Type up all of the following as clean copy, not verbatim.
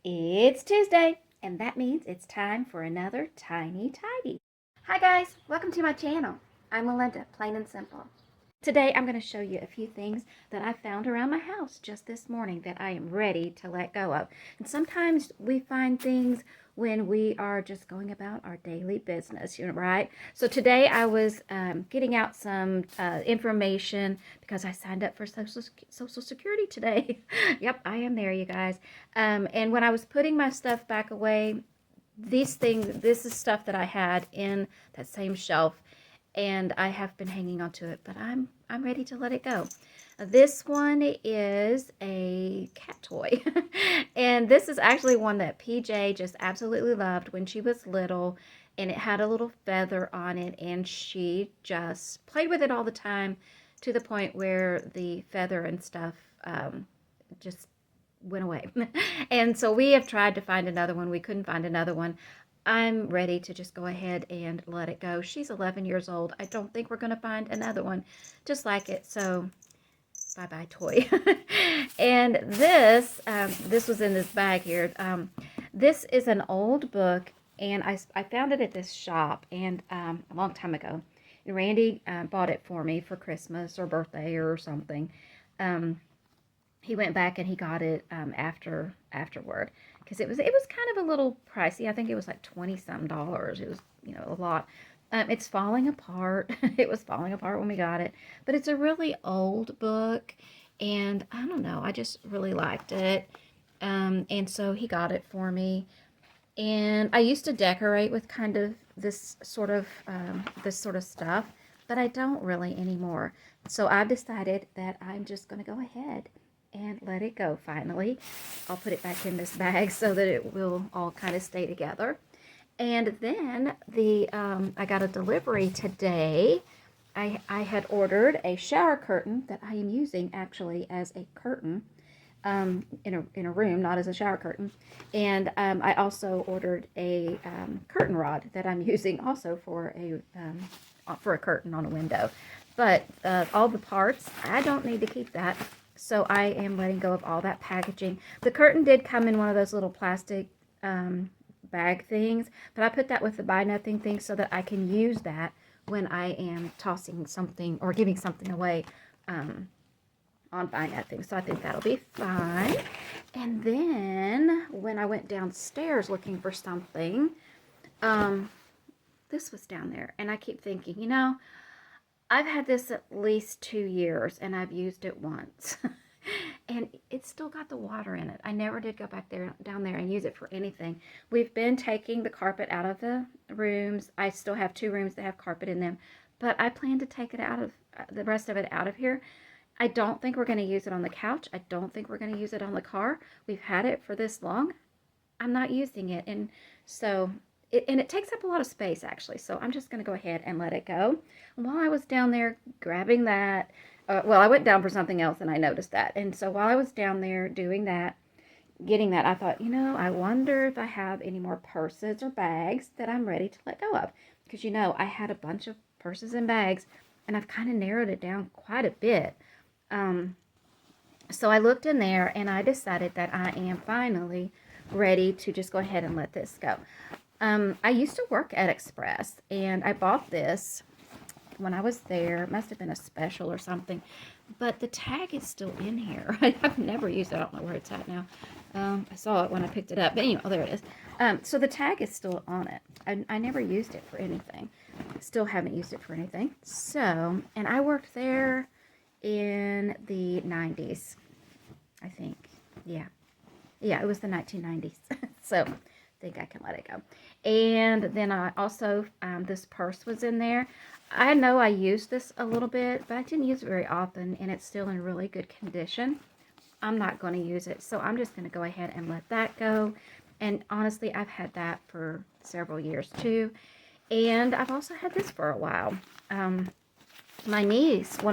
It's Tuesday, and that means it's time for another Tiny Tidy. Hi guys, welcome to my channel. I'm Melinda, plain and simple. Today I'm going to show you a few things that I found around my house just this morning that I am ready to let go of. And sometimes we find things when we are just going about our daily business, right? So today I was getting out some information because I signed up for Social Security today. Yep, I am there, you guys. And when I was putting my stuff back away, this is stuff that I had in that same shelf, and I have been hanging on to it, but I'm ready to let it go. This one is a cat toy, and this is actually one that PJ just absolutely loved when she was little, and it had a little feather on it, and she just played with it all the time to the point where the feather and stuff just went away. And so we have tried to find another one. We couldn't find another one. I'm ready to just go ahead and let it go. She's 11 years old. I don't think we're going to find another one just like it. So bye-bye toy. And this was in this bag here. This is an old book, and I found it at this shop and a long time ago. And Randy bought it for me for Christmas or birthday or something. He went back and he got it afterward because it was kind of a little pricey. I think it was like 20 some dollars. It was, a lot. It's falling apart. It was falling apart when we got it, but it's a really old book, and I don't know, I just really liked it. And so he got it for me, and I used to decorate with kind of this sort of stuff, but I don't really anymore. So I've decided that I'm just going to go ahead and let it go finally. I'll put it back in this bag so that it will all kind of stay together. And then I got a delivery today. I had ordered a shower curtain that I am using actually as a curtain in a room, not as a shower curtain. And I also ordered a curtain rod that I'm using also for a curtain on a window. But all the parts, I don't need to keep that. So I am letting go of all that packaging. The curtain did come in one of those little plastic bag things, but I put that with the buy nothing thing so that I can use that when I am tossing something or giving something away on buy nothing. So I think that'll be fine. And then when I went downstairs looking for something, this was down there, and I keep thinking, I've had this at least 2 years, and I've used it once. And it's still got the water in it. I never did go back down there and use it for anything. We've been taking the carpet out of the rooms. I still have 2 rooms that have carpet in them, but I plan to take it out of the rest of it out of here. I don't think we're going to use it on the couch. I don't think we're going to use it on the car. We've had it for this long. I'm not using it, and so it takes up a lot of space actually, so I'm just going to go ahead and let it go. And while I was down there grabbing that, well, I went down for something else and I noticed that, and so while I was down there doing that, getting that, I thought, I wonder if I have any more purses or bags that I'm ready to let go of, because I had a bunch of purses and bags, and I've kind of narrowed it down quite a bit. So I looked in there and I decided that I am finally ready to just go ahead and let this go. I used to work at Express, and I bought this when I was there. It must have been a special or something, but the tag is still in here. I've never used it. I don't know where it's at now. I saw it when I picked it up, but anyway, there it is. So the tag is still on it. I never used it for anything. Still haven't used it for anything. So, and I worked there in the 90s, I think. Yeah, it was the 1990s. So I think I can let it go. And then I also, this purse was in there. I know I used this a little bit, but I didn't use it very often, and it's still in really good condition. I'm not going to use it, so I'm just going to go ahead and let that go. And honestly, I've had that for several years too. And I've also had this for a while. One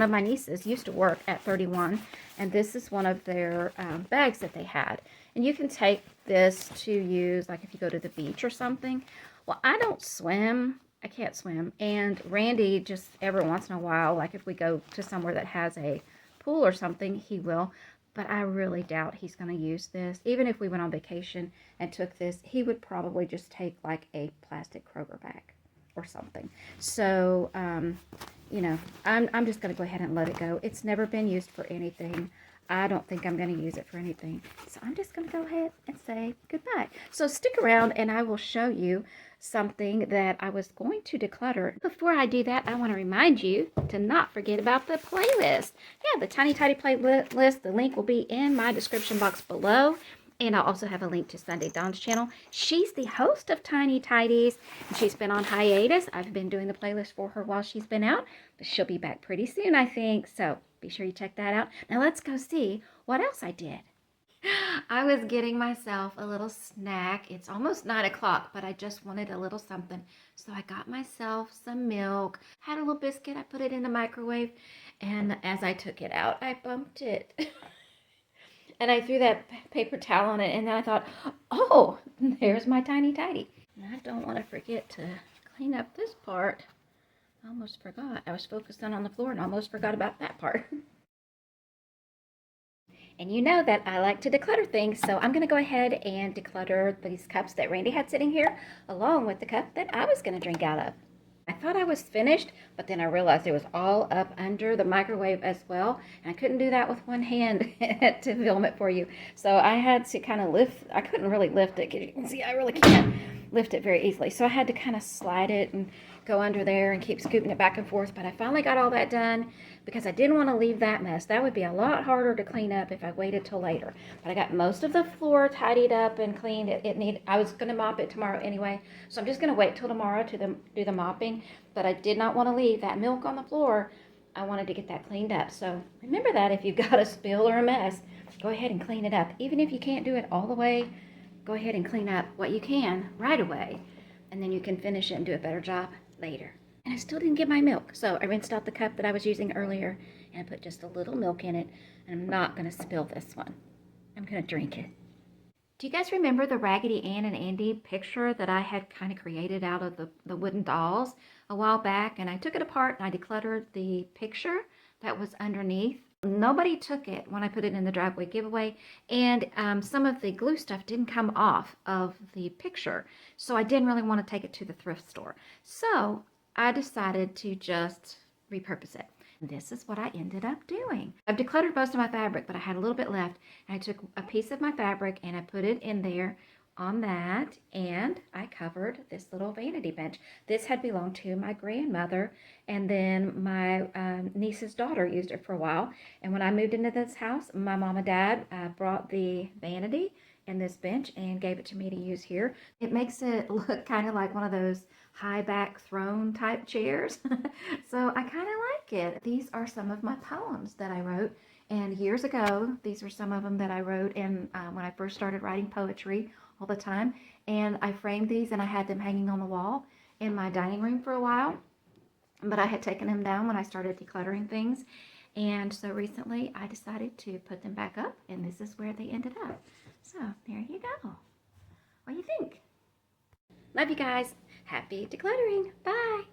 of my nieces used to work at 31, and this is one of their bags that they had. And you can take this to use, like if you go to the beach or something. Well, I don't swim. I can't swim. And Randy, just every once in a while, like if we go to somewhere that has a pool or something, he will. but I really doubt he's going to use this. Even if we went on vacation and took this, he would probably just take like a plastic Kroger bag or something. So, you know, I'm just going to go ahead and let it go. It's never been used for anything. I don't think I'm going to use it for anything. So I'm just going to go ahead and say goodbye. So stick around and I will show you something that I was going to declutter. Before I do that, I want to remind you to not forget about the playlist. Yeah, the Tiny Tidy playlist. The link will be in my description box below. And I'll also have a link to Sunday Dawn's channel. She's the host of Tiny Tidies, and she's been on hiatus. I've been doing the playlist for her while she's been out, but she'll be back pretty soon, I think. So be sure you check that out. Now let's go see what else I did. I was getting myself a little snack. It's almost 9 o'clock, but I just wanted a little something. So I got myself some milk, had a little biscuit. I put it in the microwave, and as I took it out, I bumped it. And I threw that paper towel on it, and then I thought, oh, there's my Tiny Tidy. And I don't want to forget to clean up this part. I almost forgot. I was focused on the floor and almost forgot about that part. And you know that I like to declutter things, so I'm going to go ahead and declutter these cups that Randy had sitting here, along with the cup that I was going to drink out of. I thought I was finished, but then I realized it was all up under the microwave as well, and I couldn't do that with one hand to film it for you. So I had to kind of lift, I couldn't really lift it, because you can see I really can't lift it very easily. So I had to kind of slide it and go under there and keep scooping it back and forth, but I finally got all that done because I didn't want to leave that mess. That would be a lot harder to clean up if I waited till later. But I got most of the floor tidied up and cleaned. I was going to mop it tomorrow anyway, so I'm just going to wait till tomorrow to do the mopping. But I did not want to leave that milk on the floor. I wanted to get that cleaned up. So remember that if you've got a spill or a mess, go ahead and clean it up. Even if you can't do it all the way, go ahead and clean up what you can right away, and then you can finish it and do a better job later. And I still didn't get my milk, so I rinsed out the cup that I was using earlier, and I put just a little milk in it, and I'm not going to spill this one. I'm going to drink it. Do you guys remember the Raggedy Ann and Andy picture that I had kind of created out of the wooden dolls a while back? And I took it apart and I decluttered the picture that was underneath. Nobody took it when I put it in the driveway giveaway, and some of the glue stuff didn't come off of the picture, so I didn't really want to take it to the thrift store. So I decided to just repurpose it. This is what I ended up doing. I've decluttered most of my fabric, but I had a little bit left, and I took a piece of my fabric and I put it in there on that, and I covered this little vanity bench. This had belonged to my grandmother, and then my niece's daughter used it for a while. And when I moved into this house, my mom and dad brought the vanity and this bench and gave it to me to use here. It makes it look kind of like one of those high back throne type chairs. So I kind of like it. These are some of my poems that I wrote, and years ago these were some of them that I wrote in when I first started writing poetry all the time. And I framed these and I had them hanging on the wall in my dining room for a while, but I had taken them down when I started decluttering things. And so recently I decided to put them back up, and this is where they ended up. So there you go. What do you think? Love you guys. Happy decluttering. Bye.